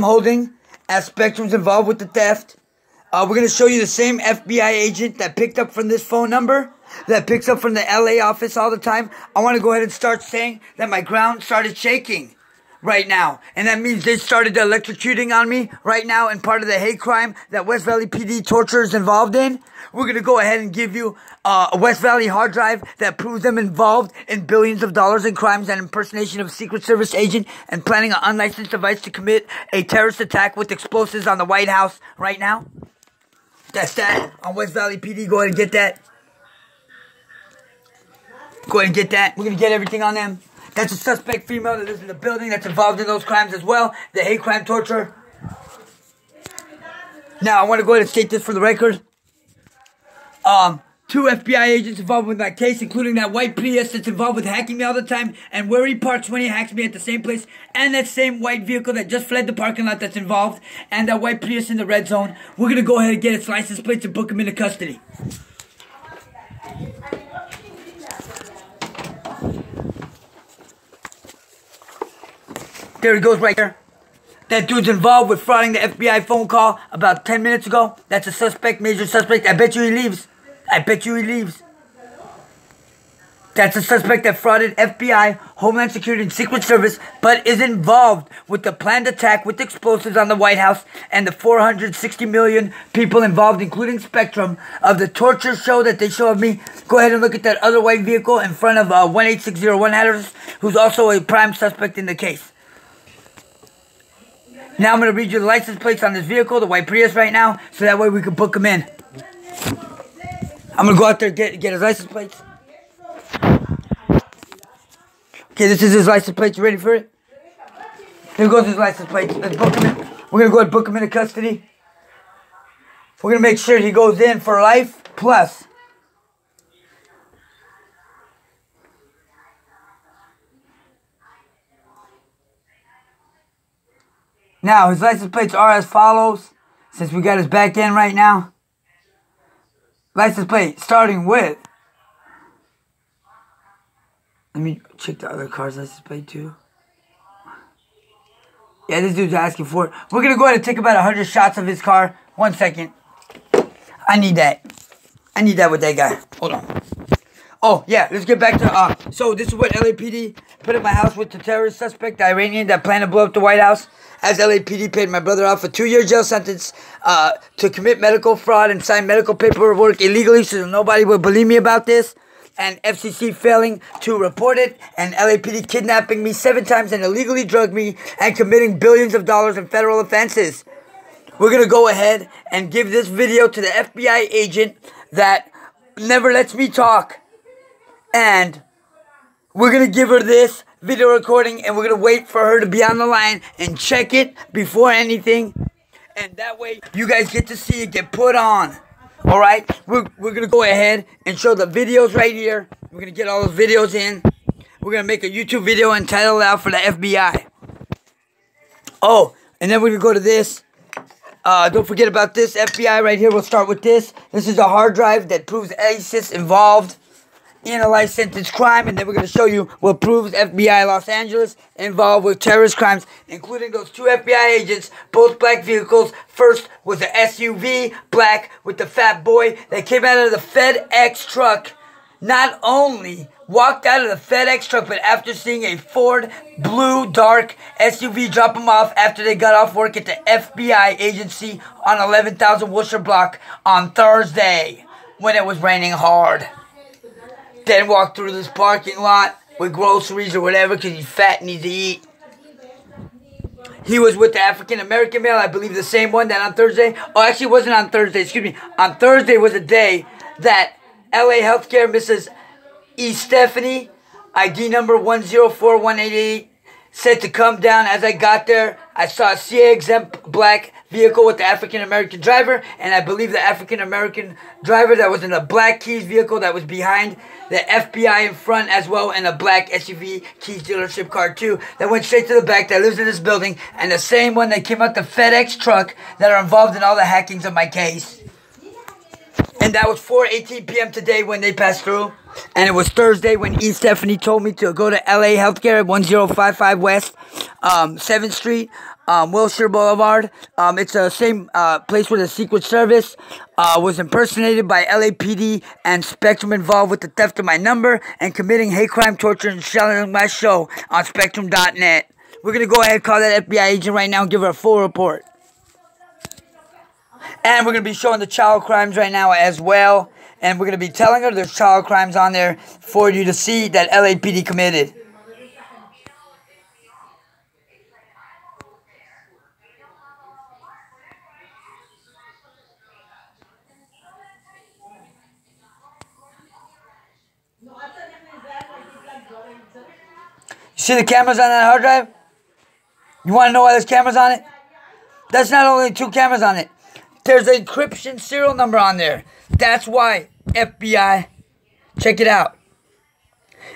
holding as Spectrum's involved with the theft. We're going to show you the same FBI agent that picked up from this phone number, that picks up from the LA office all the time. I want to go ahead and start saying that my ground started shaking right now. And that means they started electrocuting on me right now in part of the hate crime that West Valley PD torture is involved in. We're going to go ahead and give you a West Valley hard drive that proves them involved in billions of dollars in crimes and impersonation of a Secret Service agent and planning an unlicensed device to commit a terrorist attack with explosives on the White House right now. That's that on West Valley PD. Go ahead and get that. Go ahead and get that. We're going to get everything on them. That's a suspect female that lives in the building that's involved in those crimes as well. The hate crime torture. Now, I want to go ahead and state this for the record. 2 FBI agents involved with that case, including that white Prius that's involved with hacking me all the time, and where he parks when he hacks me at the same place, and that same white vehicle that just fled the parking lot that's involved, and that white Prius in the red zone. We're going to go ahead and get its license plates and book him into custody. There he goes right there. That dude's involved with frauding the FBI phone call about 10 minutes ago. That's a suspect, major suspect. I bet you he leaves. I bet you he leaves. That's a suspect that frauded FBI, Homeland Security, and Secret Service, but is involved with the planned attack with explosives on the White House and the 460 million people involved, including Spectrum, of the torture show that they show of me. Go ahead and look at that other white vehicle in front of 18601 Hatters, who's also a prime suspect in the case. Now I'm going to read you the license plates on this vehicle, the white Prius right now, so that way we can book him in. I'm going to go out there and get his license plates. Okay, this is his license plate. You ready for it? Here goes his license plate. Let's book him in. We're going to go ahead and book him into custody. We're going to make sure he goes in for life plus. Now, his license plates are as follows, since we got his back end right now. License plate starting with... Let me check the other car's license plate too. Yeah, this dude's asking for it. We're going to go ahead and take about 100 shots of his car. 1 second. I need that. I need that with that guy. Hold on. Oh, yeah, let's get back to... So, this is what LAPD put in my house with the terrorist suspect, the Iranian that planned to blow up the White House. As LAPD paid my brother off a 2-year jail sentence to commit medical fraud and sign medical paperwork illegally, so nobody would believe me about this. And FCC failing to report it, and LAPD kidnapping me 7 times and illegally drugged me and committing billions of dollars in federal offenses. We're going to go ahead and give this video to the FBI agent that never lets me talk. And we're going to give her this video recording, and we're going to wait for her to be on the line and check it before anything. And that way, you guys get to see it get put on. Alright? We're going to go ahead and show the videos right here. We're going to get all those videos in. We're going to make a YouTube video and title it out for the FBI. Oh, and then we're going to go to this. Don't forget about this FBI right here. We'll start with this. This is a hard drive that proves ISIS involved in a life sentence crime, and then we're going to show you what proves FBI Los Angeles involved with terrorist crimes, including those 2 FBI agents, both black vehicles. First was the SUV, black, with the fat boy that came out of the FedEx truck. Not only walked out of the FedEx truck, but after seeing a Ford blue dark SUV drop him off after they got off work at the FBI agency on 11,000 Worcester Block on Thursday when it was raining hard. Then walk through this parking lot with groceries or whatever because he's fat and needs to eat. He was with the African-American male, I believe the same one that on Thursday. Oh, actually it wasn't on Thursday, excuse me. On Thursday was a day that LA Healthcare Mrs. E. Stephanie, ID number 1041888, said to come down. As I got there, I saw a CA-exempt black vehicle with the African-American driver, and I believe the African-American driver that was in a black Keys vehicle that was behind the FBI in front as well, and a black SUV Keys dealership car too that went straight to the back that lives in this building, and the same one that came out the FedEx truck that are involved in all the hackings of my case. And that was 4:18 p.m. today when they passed through. And it was Thursday when E. Stephanie told me to go to LA Healthcare at 1055 West 7th Street Wilshire Boulevard. It's the same place where the Secret Service was impersonated by LAPD and Spectrum involved with the theft of my number and committing hate crime, torture, and selling my show on Spectrum.net. We're going to go ahead and call that FBI agent right now and give her a full report. And we're going to be showing the child crimes right now as well. And we're going to be telling her there's child crimes on there for you to see that LAPD committed. You see the cameras on that hard drive? You want to know why there's cameras on it? That's not only 2 cameras on it. There's an encryption serial number on there. That's why, FBI. Check it out.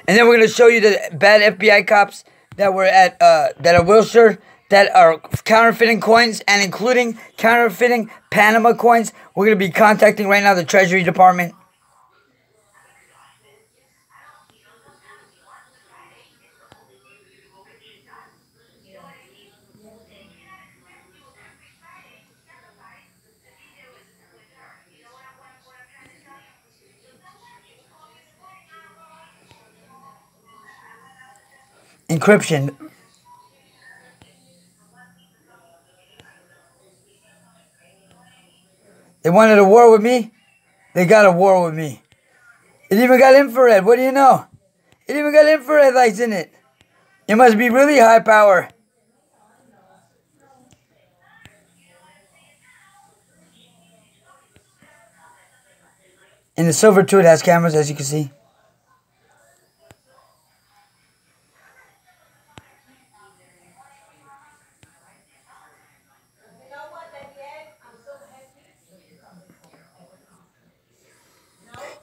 And then we're going to show you the bad FBI cops that were at that are Wilshire, that are counterfeiting coins and including counterfeiting Panama coins. We're going to be contacting right now the Treasury Department. Encryption. They wanted a war with me. They got a war with me. It even got infrared. What do you know? It even got infrared lights in it. It must be really high power. And the silver too, it has cameras, as you can see.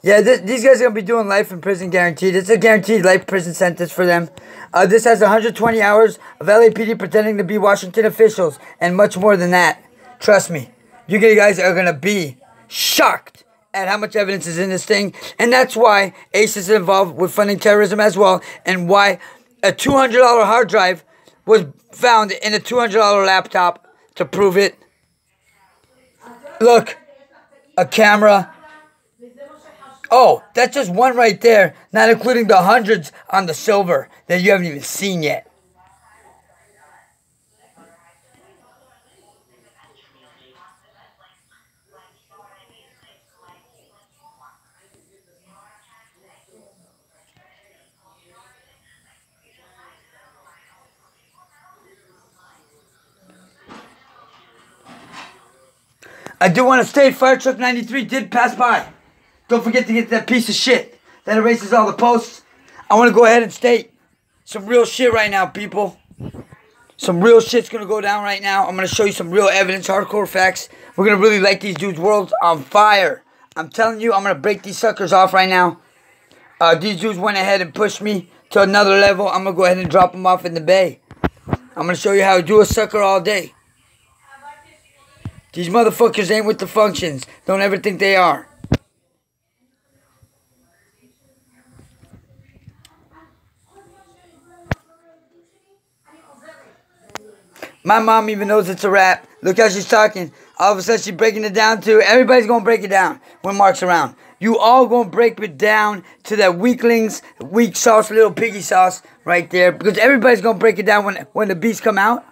Yeah, these guys are going to be doing life in prison guaranteed. It's a guaranteed life prison sentence for them. This has 120 hours of LAPD pretending to be Washington officials and much more than that. Trust me, you guys are going to be shocked at how much evidence is in this thing. And that's why ACE is involved with funding terrorism as well, and why a $200 hard drive was found in a $200 laptop to prove it. Look, a camera. Oh, that's just one right there, not including the hundreds on the silver that you haven't even seen yet. I do want to state Fire Truck 93 did pass by. Don't forget to get that piece of shit that erases all the posts. I want to go ahead and state some real shit right now, people. Some real shit's going to go down right now. I'm going to show you some real evidence, hardcore facts. We're going to really light these dudes' worlds on fire. I'm telling you, I'm going to break these suckers off right now. These dudes went ahead and pushed me to another level. I'm going to go ahead and drop them off in the bay. I'm going to show you how to do a sucker all day. These motherfuckers ain't with the functions. Don't ever think they are. My mom even knows it's a rap. Look how she's talking. All of a sudden she's breaking it down to, everybody's going to break it down when Mark's around. You all going to break it down to that weaklings, weak sauce, little piggy sauce right there. Because everybody's going to break it down when the beats come out.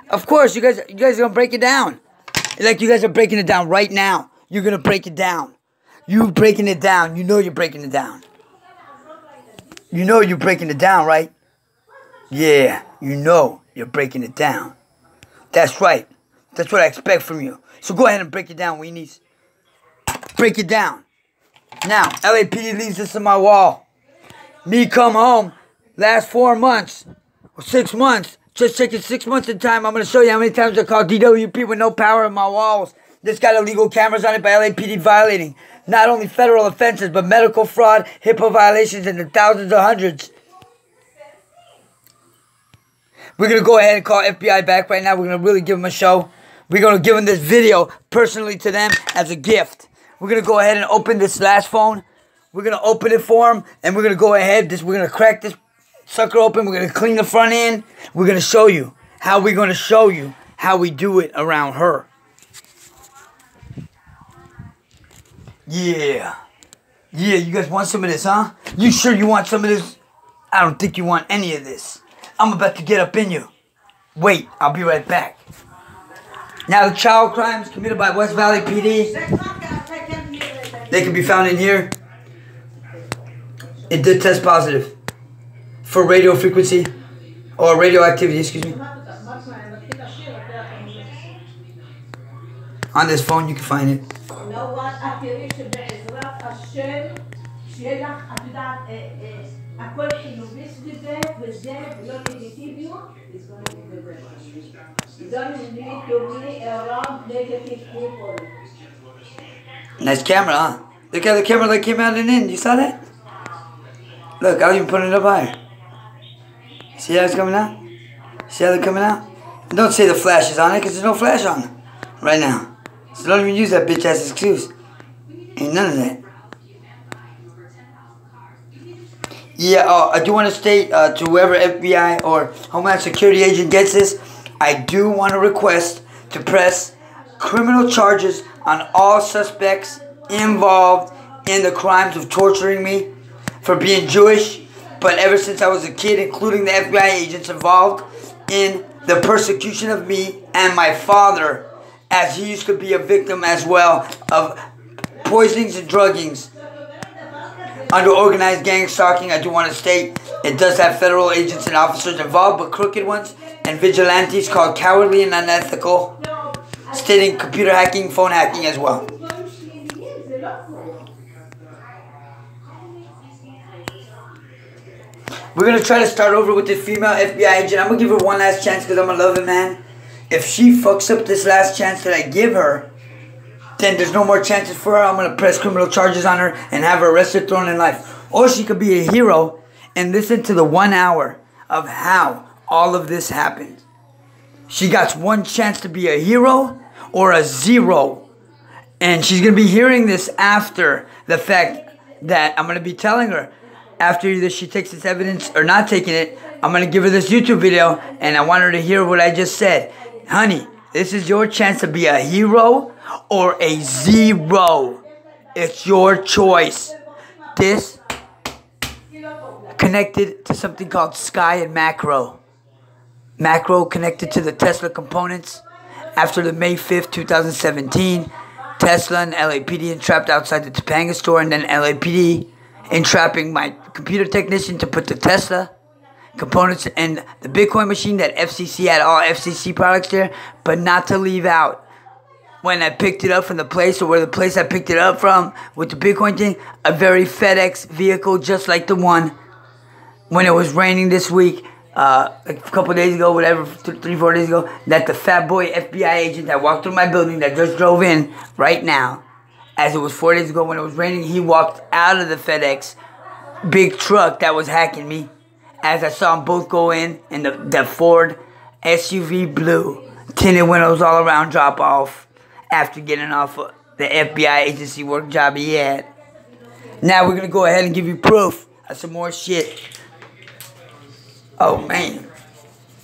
Of course, you guys are going to break it down. Like you guys are breaking it down right now. You're going to break it down. You breaking it down. You know you're breaking it down. You know you're breaking it down, right? Yeah, you know you're breaking it down. That's right. That's what I expect from you. So go ahead and break it down, weenies. Break it down. Now, LAPD leaves this on my wall. Me come home last 4 months or 6 months. Just taking 6 months in time. I'm going to show you how many times I called DWP with no power in my walls. This got illegal cameras on it by LAPD violating not only federal offenses, but medical fraud, HIPAA violations, and the thousands or hundreds. We're going to go ahead and call FBI back right now. We're going to really give them a show. We're going to give them this video personally to them as a gift. We're going to go ahead and open this last phone. We're going to open it for them. And we're going to go ahead. We're going to crack this sucker open. We're going to clean the front end. We're going to show you how we're going to show you how we do it around her. Yeah. Yeah, you guys want some of this, huh? You sure you want some of this? I don't think you want any of this. I'm about to get up in you. Wait, I'll be right back. Now, the child crimes committed by West Valley PD, they can be found in here. It did test positive for radio frequency, or radioactivity, excuse me. On this phone, you can find it. Nice camera, huh? Look at the camera that came out and in. You saw that? Look, I'll even put it up higher. See how it's coming out? See how they're coming out? Don't say the flash is on it, because there's no flash on it right now. So don't even use that bitch ass excuse. Ain't none of that. Yeah, I do want to state to whoever FBI or Homeland Security agent gets this, I do want to request to press criminal charges on all suspects involved in the crimes of torturing me for being Jewish, but ever since I was a kid, including the FBI agents involved in the persecution of me and my father, as he used to be a victim as well of poisonings and druggings under organized gang stalking. I do want to state it does have federal agents and officers involved, but crooked ones and vigilantes called cowardly and unethical, stating computer hacking, phone hacking as well. We're going to try to start over with the female FBI agent. I'm going to give her one last chance because I'm a loving man. If she fucks up this last chance that I give her, then there's no more chances for her. I'm going to press criminal charges on her and have her arrested, thrown in life. Or she could be a hero and listen to the 1 hour of how all of this happened. She got one chance to be a hero or a zero. And she's going to be hearing this after the fact that I'm going to be telling her. After either she takes this evidence or not taking it, I'm going to give her this YouTube video. And I want her to hear what I just said. Honey, this is your chance to be a hero or a zero. It's your choice. This connected to something called Sky and Macro. Macro connected to the Tesla components. After the May 5th, 2017, Tesla and LAPD entrapped outside the Topanga store, and then LAPD entrapping my computer technician to put the Tesla components in the Bitcoin machine that FCC had all FCC products there, but not to leave out when I picked it up from the place, or where the place I picked it up from with the Bitcoin thing, a very FedEx vehicle just like the one when it was raining this week, a couple days ago, whatever, 3-4 days ago, that the fat boy FBI agent that walked through my building that just drove in right now, as it was 4 days ago when it was raining, he walked out of the FedEx big truck that was hacking me. As I saw them both go in the Ford SUV blue, tinted windows all around, drop off after getting off of the FBI agency work job he had. Now we're going to go ahead and give you proof of some more shit. Oh man,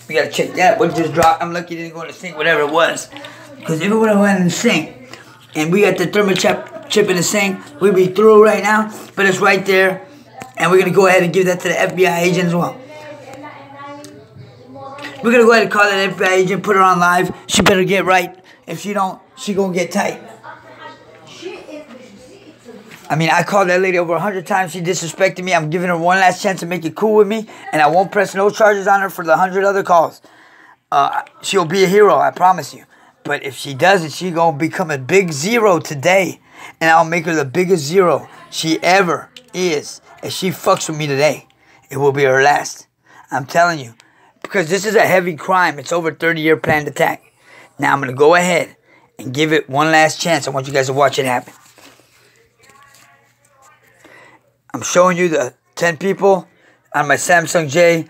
we got to check that. What just dropped? I'm lucky it didn't go in the sink, whatever it was. Because if it would have went in the sink, and we got the thermal chip in the sink, we'd be through right now. But it's right there. And we're going to go ahead and give that to the FBI agent as well. We're going to go ahead and call that FBI agent, put her on live. She better get right. If she don't, she going to get tight. I mean, I called that lady over 100 times. She disrespected me. I'm giving her one last chance to make it cool with me. And I won't press no charges on her for the 100 other calls. She'll be a hero, I promise you. But if she doesn't, she going to become a big zero today. And I'll make her the biggest zero she ever is. If she fucks with me today, it will be her last. I'm telling you. Because this is a heavy crime. It's over 30-year planned attack. Now I'm going to go ahead and give it one last chance. I want you guys to watch it happen. I'm showing you the 10 people on my Samsung J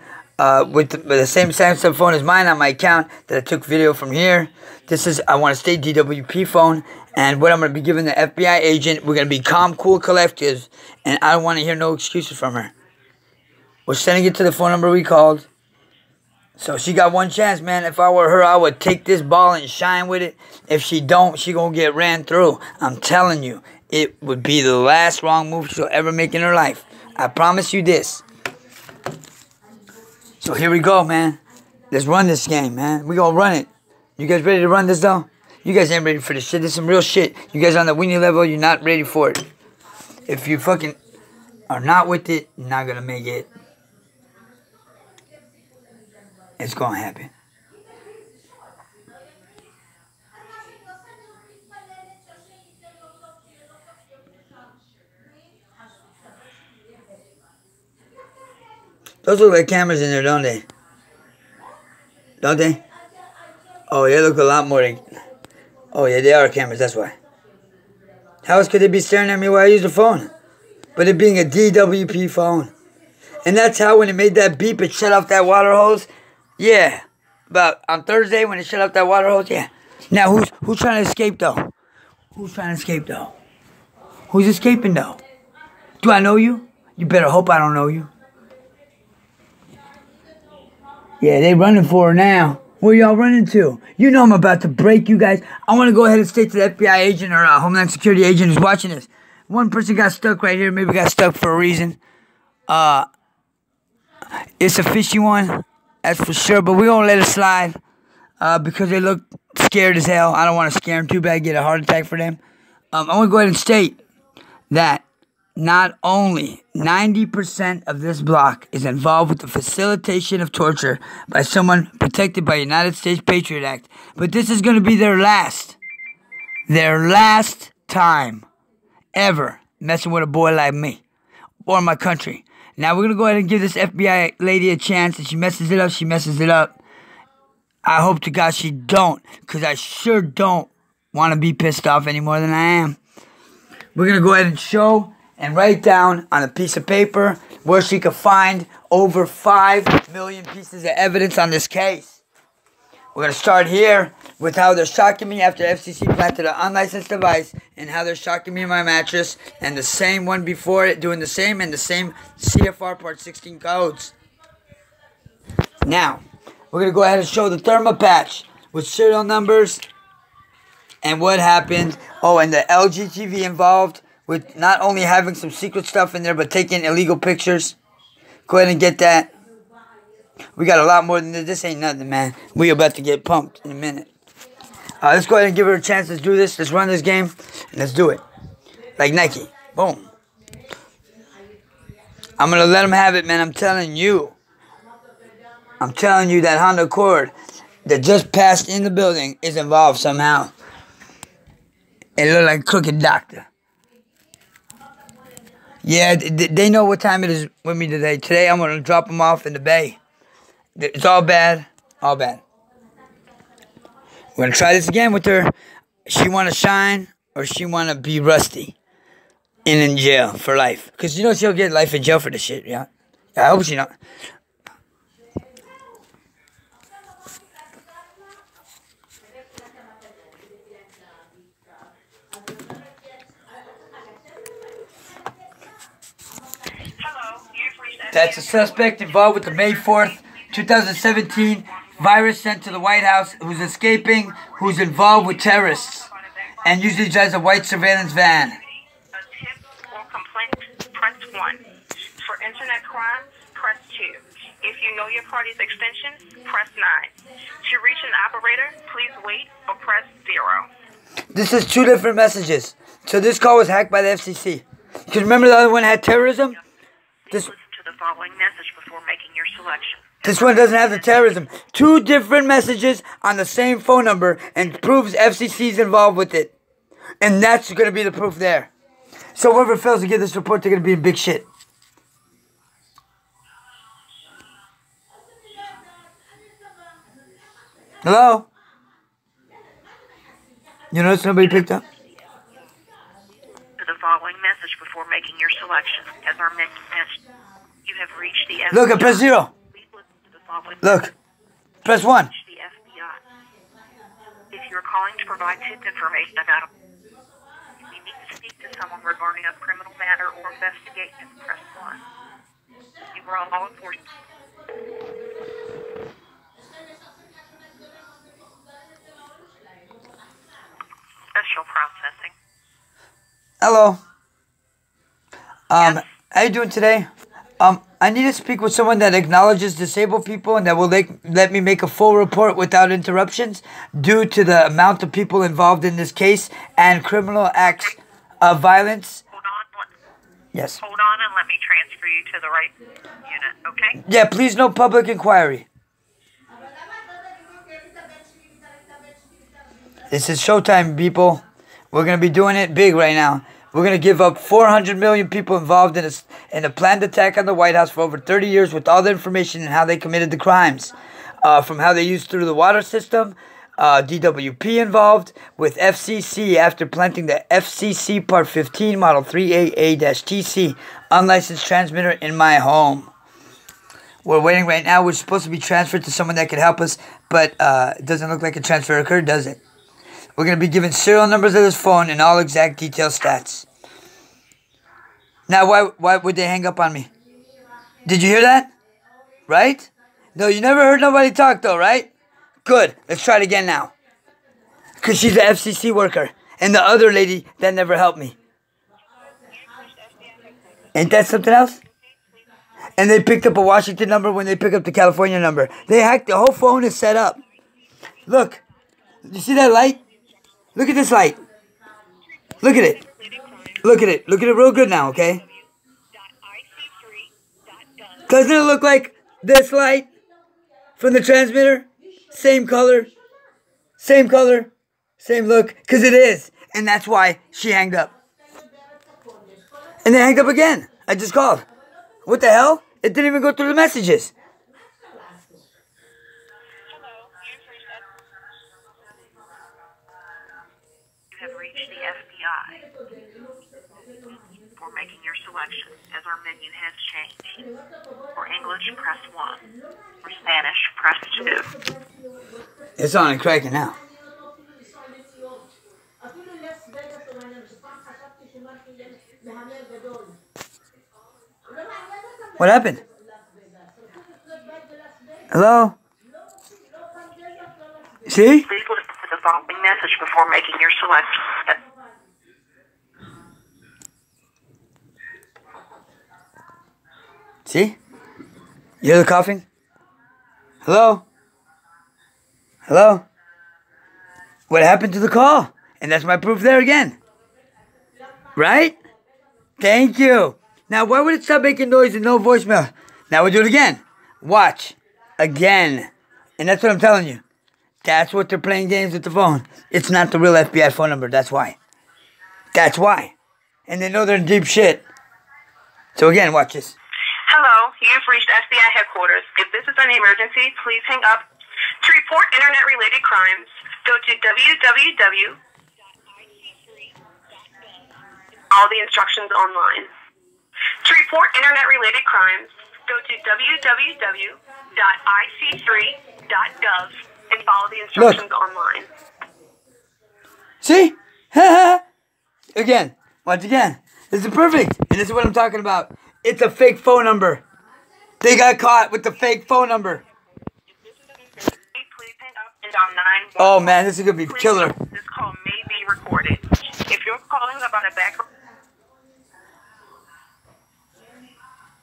with the same Samsung phone as mine on my account that I took video from here. This is, I want to stay DWP phone. And what I'm going to be giving the FBI agent, we're going to be calm, cool, collective. And I don't want to hear no excuses from her. We're sending it to the phone number we called. So she got one chance, man. If I were her, I would take this ball and shine with it. If she don't, she gonna get ran through. I'm telling you, it would be the last wrong move she'll ever make in her life. I promise you this. So here we go, man. Let's run this game, man. We gonna run it. You guys ready to run this, though? You guys ain't ready for this shit. This is some real shit. You guys on the weenie level, you're not ready for it. If you fucking are not with it, you're not gonna make it. It's gonna happen. Those look like cameras in there, don't they? Don't they? Oh, they look a lot more like... Oh, yeah, they are cameras, that's why. How else could they be staring at me while I use the phone? But it being a DWP phone. And that's how when it made that beep, it shut off that water hose. Yeah. About on Thursday when it shut off that water hose, yeah. Now, who's trying to escape, though? Who's trying to escape, though? Who's escaping, though? Do I know you? You better hope I don't know you. Yeah, they running for her now. Where y'all running to? You know I'm about to break you guys. I want to go ahead and state to the FBI agent or Homeland Security agent who's watching this. One person got stuck right here. Maybe got stuck for a reason. It's a fishy one. That's for sure. But we're going to let it slide. Because they look scared as hell. I don't want to scare them too bad. Get a heart attack for them. I want to go ahead and state that not only 90% of this block is involved with the facilitation of torture by someone protected by United States Patriot Act, but this is going to be their last time ever messing with a boy like me or my country. Now we're going to go ahead and give this FBI lady a chance. If she messes it up, she messes it up. I hope to God she don't, because I sure don't want to be pissed off any more than I am. We're going to go ahead and show and write down on a piece of paper where she could find over 5 million pieces of evidence on this case. We're going to start here with how they're shocking me after FCC planted an unlicensed device and how they're shocking me in my mattress and the same one before it doing the same and the same CFR Part 16 codes. Now, we're going to go ahead and show the thermal patch with serial numbers and what happened. Oh, and the LG TV involved with not only having some secret stuff in there, but taking illegal pictures. Go ahead and get that. We got a lot more than this. This ain't nothing, man. We about to get pumped in a minute. Let's go ahead and give her a chance. Let's do this. Let's run this game. And let's do it. Like Nike. Boom. I'm going to let them have it, man. I'm telling you. I'm telling you that Honda Accord that just passed in the building is involved somehow. It looked like a crooked doctor. Yeah, they know what time it is with me today. Today I'm going to drop them off in the bay. It's all bad. All bad. We're going to try this again with her. She want to shine or she want to be rusty. And in jail for life. Because you know she'll get life in jail for this shit, yeah? I hope she don't. That's a suspect involved with the May 4th, 2017 virus sent to the White House who's escaping, who's involved with terrorists, and usually drives a white surveillance van. A tip or complaint, press 1. For internet crimes, press 2. If you know your party's extension, press 9. To reach an operator, please wait or press 0. This is 2 different messages. So this call was hacked by the FCC. Because remember the other one had terrorism? Listen to the following message before making your selection. This one doesn't have the terrorism. 2 different messages on the same phone number and proves FCC's involved with it. And that's going to be the proof there. So whoever fails to get this report, they're going to be in big shit. Hello? You notice nobody picked up? To the following message before making your selection. As our message, you have reached the FBI. Look, I press 0. Look, press 1. The FBI. If you're calling to provide tip information about you need to speak to someone regarding a criminal matter or investigation, press 1. You are on law enforcement. Initial processing. Hello. Yes. How you doing today? I need to speak with someone that acknowledges disabled people and that will let me make a full report without interruptions due to the amount of people involved in this case and criminal acts of violence. Hold on. Yes. Hold on and let me transfer you to the right unit, okay? Yeah, please no public inquiry. This is showtime, people. We're going to be doing it big right now. We're going to give up 400 million people involved in a planned attack on the White House for over 30 years with all the information and how they committed the crimes. From how they used through the water system, DWP involved, with FCC after planting the FCC Part 15 Model 3AA-TC unlicensed transmitter in my home. We're waiting right now. We're supposed to be transferred to someone that could help us, but it doesn't look like a transfer occurred, does it? We're going to be given serial numbers of this phone and all exact detailed stats. Now, why would they hang up on me? Did you hear that? Right? No, you never heard nobody talk though, right? Good. Let's try it again now. Because she's an FCC worker. And the other lady that never helped me. Ain't that something else? And they picked up a Washington number when they picked up the California number. They hacked the whole phone is set up. Look. You see that light? Look at this light. Look at it. Look at it. Look at it real good now, okay? Doesn't it look like this light from the transmitter? Same color. Same color. Same look. Because it is. And that's why she hanged up. And they hanged up again. I just called. What the hell? It didn't even go through the messages. Have reached the FBI. For making your selection, as our menu has changed. For English, press 1. For Spanish, press 2. It's on and cracking now. What happened? Hello? See? Please listen to the following message before making your selection. See? You hear the coughing? Hello? Hello? What happened to the call? And that's my proof there again. Right? Thank you. Now, why would it stop making noise and no voicemail? Now we'll do it again. Watch. Again. And that's what I'm telling you. That's what they're playing games with the phone. It's not the real FBI phone number. That's why. That's why. And they know they're in deep shit. So again, watch this. Hello, you've reached FBI headquarters. If this is an emergency, please hang up. To report internet-related crimes, go to www. All the instructions online. To report internet-related crimes, go to www.ic3.gov and follow the instructions online. See? Again. Once again. This is perfect. And this is what I'm talking about. It's a fake phone number. They got caught with the fake phone number. Please hang up and dial 911. Oh man, this is going to be killer. This call may be recorded. If you're calling about a background,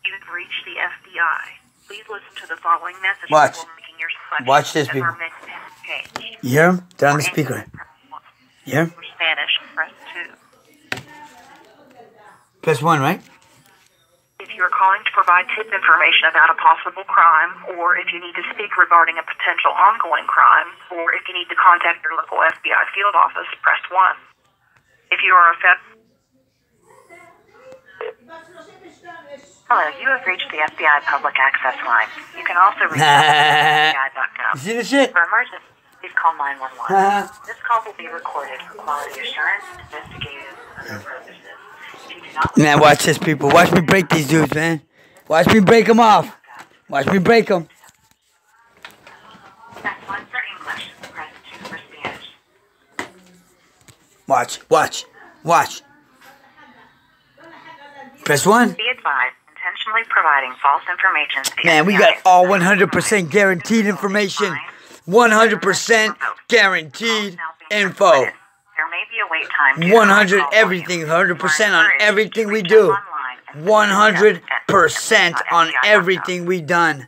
you've reached the FBI. Please listen to the following message Watch. before making your selection. Watch this, people. You hear them? They're on the speaker. You hear them? For Spanish, press 2. Press 1, right? If you are calling to provide tip information about a possible crime, or if you need to speak regarding a potential ongoing crime, or if you need to contact your local FBI field office, press 1. If you are affected... Hello, you have reached the FBI Public Access Line. You can also reach out to FBI.gov. You see the shit? For emergency, please call 911. This call will be recorded for quality assurance, investigative, and other purposes. If you do not... Man, watch this, people. Watch me break these dudes, man. Watch me break them off. Watch me break them. Press 1 for English. Press 2 for Spanish. Watch. Press 1. Be advised, intentionally providing false information to the Man, we FBI got all 100% guaranteed information. 100% guaranteed info. There may be a wait time. 100 everything, 100% on everything we do. 100% on everything we done.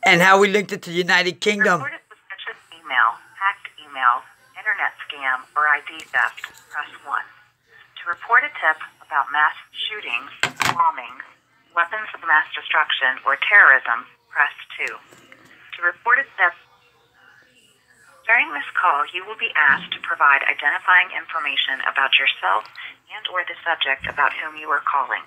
And how we linked it to the United Kingdom. Report a suspicious email, hacked emails, internet scam, or ID theft, press 1. To report a tip about mass shootings, bombings, weapons of mass destruction, or terrorism, press 2. To report a tip. During this call, you will be asked to provide identifying information about yourself and or the subject about whom you are calling.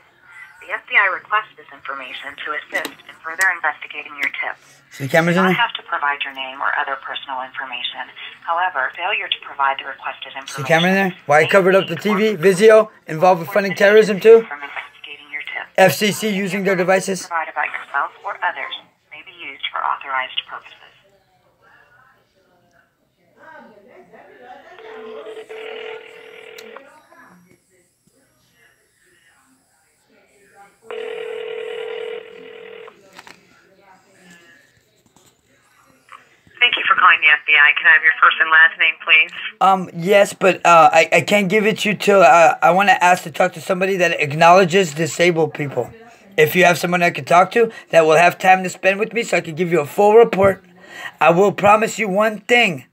The FBI requests this information to assist in further investigating your tip. See the cameras You in do not there? have to provide your name or other personal information. However, failure to provide the requested information... See the camera in there? Why I covered up the TV, Vizio, involved with funding terrorism too? From investigating your tip. FCC using their devices? Provide about yourself or others may be used for authorized purposes. Thank you for calling the FBI. Can I have your first and last name, please? Yes, but I can't give it to you till I want to ask to talk to somebody that acknowledges disabled people. If you have someone I can talk to that will have time to spend with me so I can give you a full report, I will promise you one thing.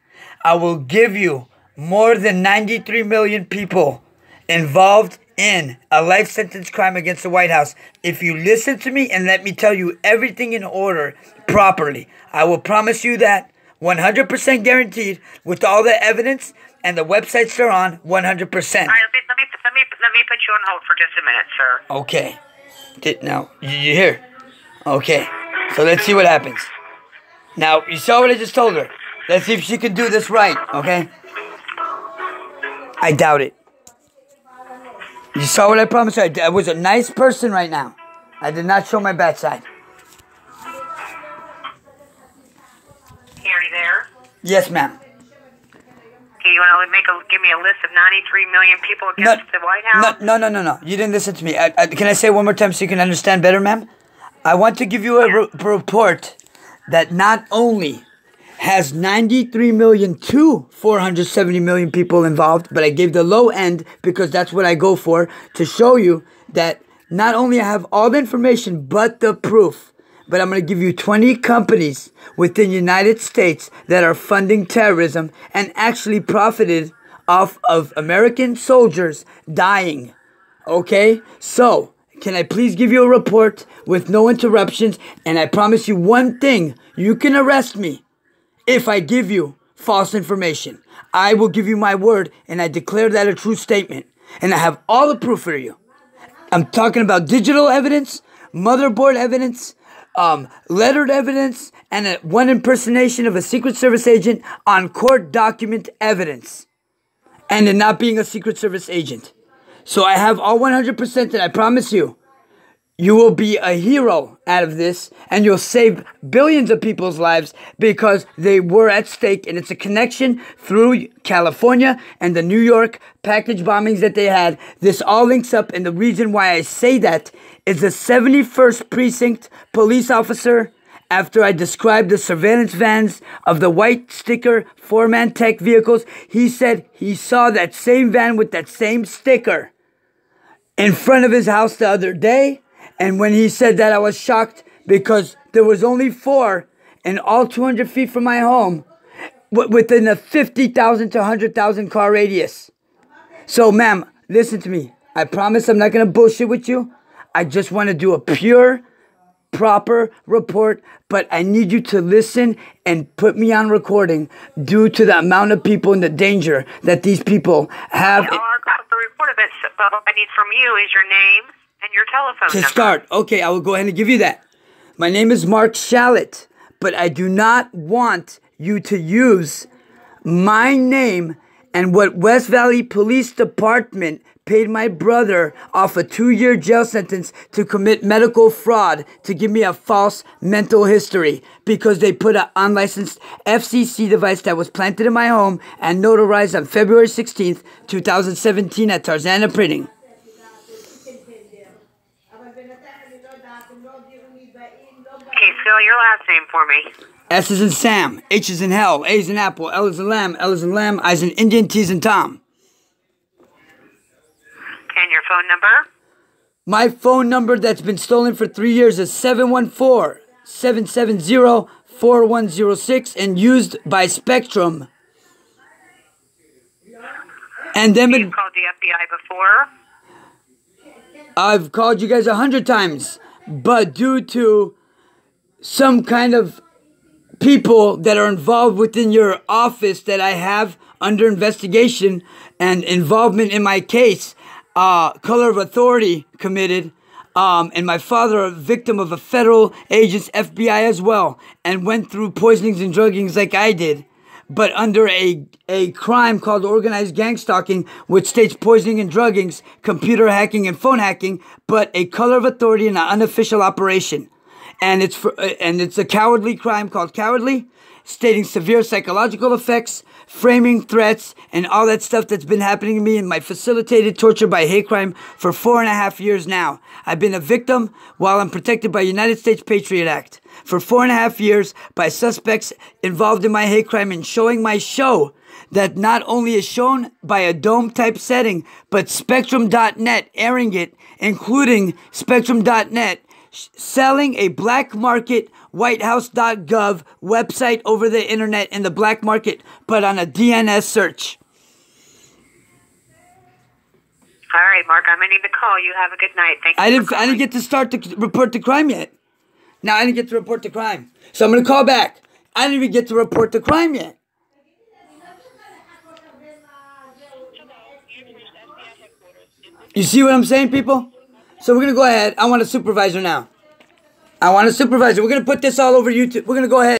I will give you more than 93 million people involved in a life sentence crime against the White House. If you listen to me and let me tell you everything in order properly, I will promise you that 100% guaranteed with all the evidence and the websites they're on, 100%. All right, let me put you on hold for just a minute, sir. Okay. Now, you hear? Okay. So let's see what happens. Now, you saw what I just told her. Let's see if she can do this right, okay? I doubt it. You saw what I promised her. I was a nice person right now. I did not show my bad side. Are you there? Yes, ma'am. Okay, you want to give me a list of 93 million people against the White House? No. You didn't listen to me. Can I say it one more time so you can understand better, ma'am? I want to give you a report that not only has 93 million to 470 million people involved, but I gave the low end because that's what I go for, to show you that not only I have all the information but the proof, but I'm going to give you 20 companies within the United States that are funding terrorism and actually profited off of American soldiers dying. Okay? So, can I please give you a report with no interruptions? And I promise you one thing. You can arrest me if I give you false information. I will give you my word, and I declare that a true statement. And I have all the proof for you. I'm talking about digital evidence, motherboard evidence, lettered evidence, and one impersonation of a Secret Service agent on court document evidence. And it not being a Secret Service agent. So I have all 100%, and I promise you, you will be a hero out of this, and you'll save billions of people's lives because they were at stake, and it's a connection through California and the New York package bombings that they had. This all links up, and the reason why I say that is the 71st Precinct police officer, after I described the surveillance vans of the white sticker 4-man tech vehicles, he said he saw that same van with that same sticker in front of his house the other day. And when he said that, I was shocked because there was only 4 and all 200 feet from my home within a 50,000 to 100,000 car radius. So, ma'am, listen to me. I promise I'm not going to bullshit with you. I just want to do a pure, proper report, but I need you to listen and put me on recording due to the amount of people and the danger that these people have. The report of it, but what I need from you is your name and your telephone number. To start, okay, I will go ahead and give you that. My name is Mark Shallett, but I do not want you to use my name and what West Valley Police Department paid my brother off a 2-year jail sentence to commit medical fraud to give me a false mental history because they put an unlicensed FCC device that was planted in my home and notarized on February 16th, 2017 at Tarzana Printing. Okay, spell your last name for me. S is in Sam, H is in hell, A is in apple, L is in lamb, L is in lamb, I is in Indian, T is in Tom. And your phone number? My phone number that's been stolen for 3 years is 714-770-4106 and used by Spectrum. And then You've called the FBI before? I've called you guys 100 times, but due to some kind of people that are involved within your office that I have under investigation and involvement in my case, color of authority committed, and my father a victim of a federal agent's FBI as well, and went through poisonings and druggings like I did, but under a crime called organized gang stalking, which states poisoning and druggings, computer hacking and phone hacking, but a color of authority and an unofficial operation. And it's a cowardly crime called cowardly, stating severe psychological effects, framing threats, and all that stuff that's been happening to me in my facilitated torture by hate crime for 4.5 years now. I've been a victim while I'm protected by United States Patriot Act for 4.5 years by suspects involved in my hate crime and showing my show that not only is shown by a dome-type setting, but Spectrum.net airing it, including Spectrum.net, selling a black market whitehouse.gov website over the internet in the black market, but on a DNS search. All right, Mark, I'm ending the call. You have a good night. Thank you. I didn't get to start to report the crime yet. Now I didn't get to report the crime. So I'm going to call back. I didn't even get to report the crime yet. You see what I'm saying, people? So we're going to go ahead. I want a supervisor now. I want a supervisor. We're going to put this all over YouTube. We're going to go ahead.